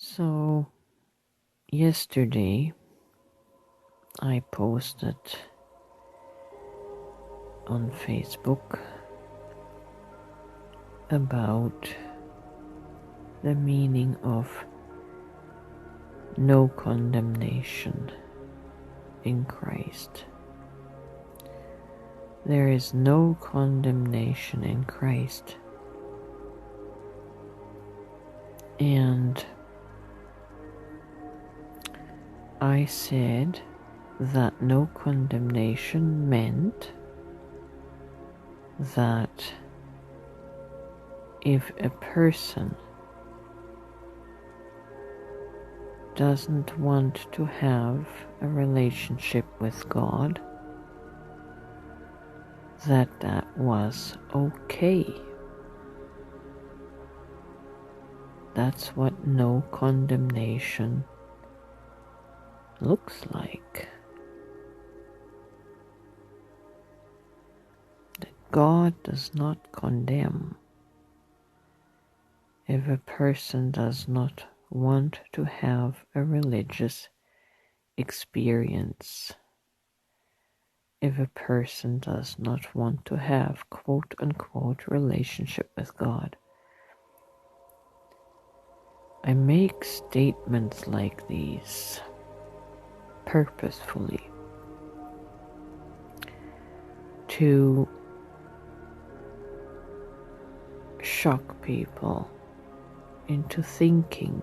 So, yesterday I posted on Facebook about the meaning of no condemnation in Christ. There is no condemnation in Christ. And I said that no condemnation meant that if a person doesn't want to have a relationship with God, that was okay. That's what no condemnation looks like. That God does not condemn if a person does not want to have a religious experience, if a person does not want to have quote unquote relationship with God. I make statements like these purposefully to shock people into thinking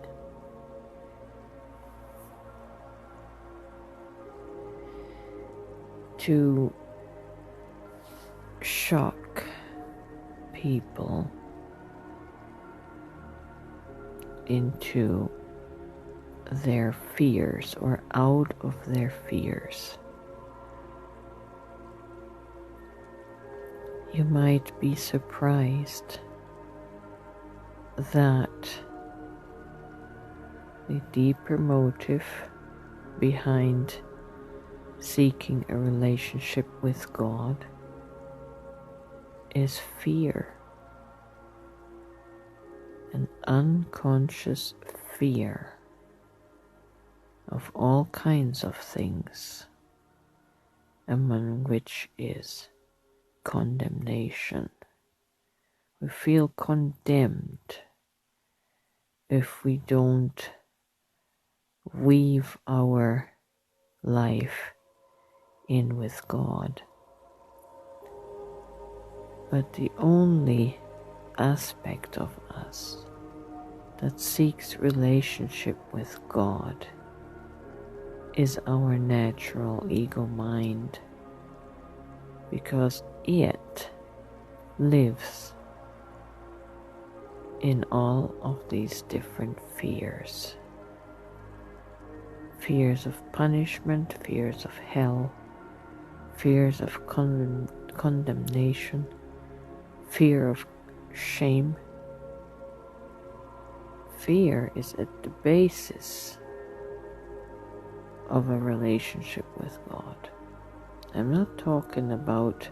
to shock people into their fears or out of their fears. You might be surprised that the deeper motive behind seeking a relationship with God is fear, an unconscious fear of all kinds of things, among which is condemnation. We feel condemned if we don't weave our life in with God. But the only aspect of us that seeks relationship with God is our natural ego mind, because it lives in all of these different fears. Fears of punishment, fears of hell, fears of condemnation, fear of shame. Fear is at the basis of a relationship with God. I'm not talking about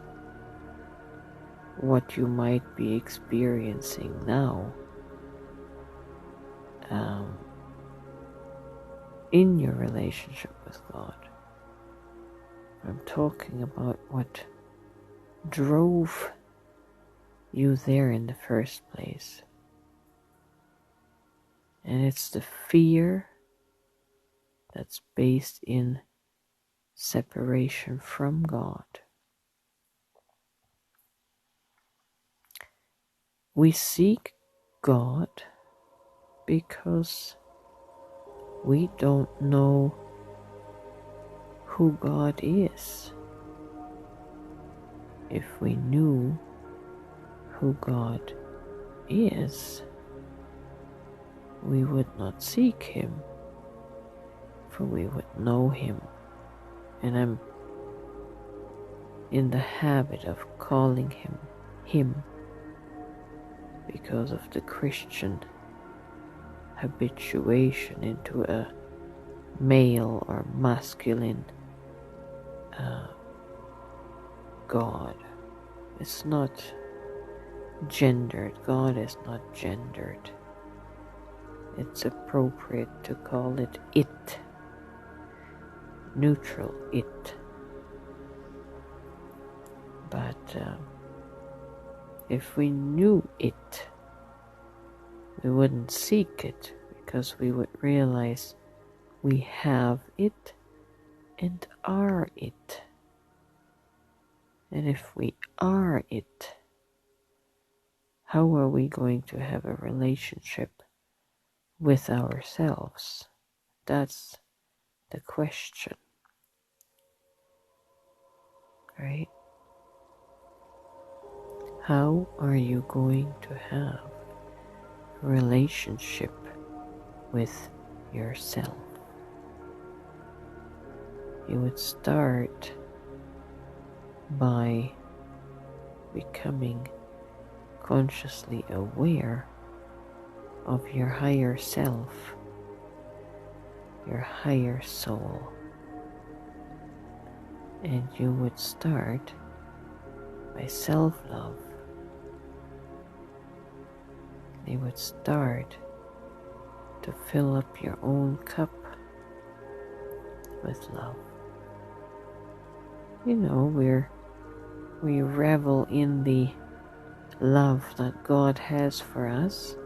what you might be experiencing now in your relationship with God. I'm talking about what drove you there in the first place. And it's the fear that's based in separation from God. We seek God because we don't know who God is. If we knew who God is, we would not seek Him, for we would know Him. And I'm in the habit of calling Him because of the Christian habituation into a male or masculine God. It's not gendered. God is not gendered. it's appropriate to call it it, neutral it. But if we knew it, we wouldn't seek it, because we would realize we have it and are it. And if we are it, how are we going to have a relationship with ourselves? That's the question, right? How are you going to have a relationship with yourself? You would start by becoming consciously aware of your higher self, your higher soul. And you would start by self-love. You would start to fill up your own cup with love. You know, we revel in the love that God has for us.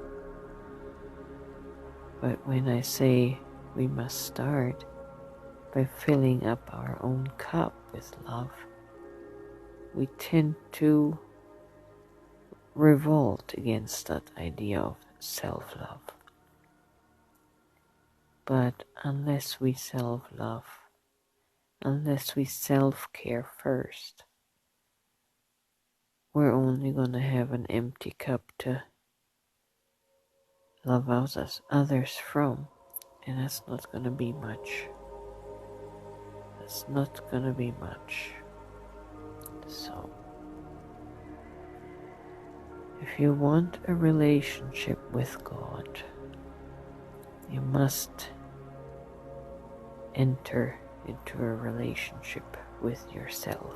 But when I say we must start by filling up our own cup with love, we tend to revolt against that idea of self-love. But unless we self-love, unless we self-care first, we're only going to have an empty cup to love others from, and that's not going to be much. That's not going to be much. So, if you want a relationship with God, you must enter into a relationship with yourself,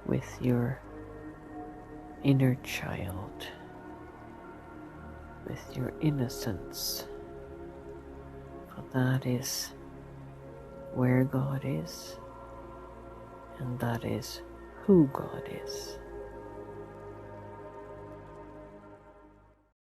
with your inner child, with your innocence, for that is where God is, and that is who God is.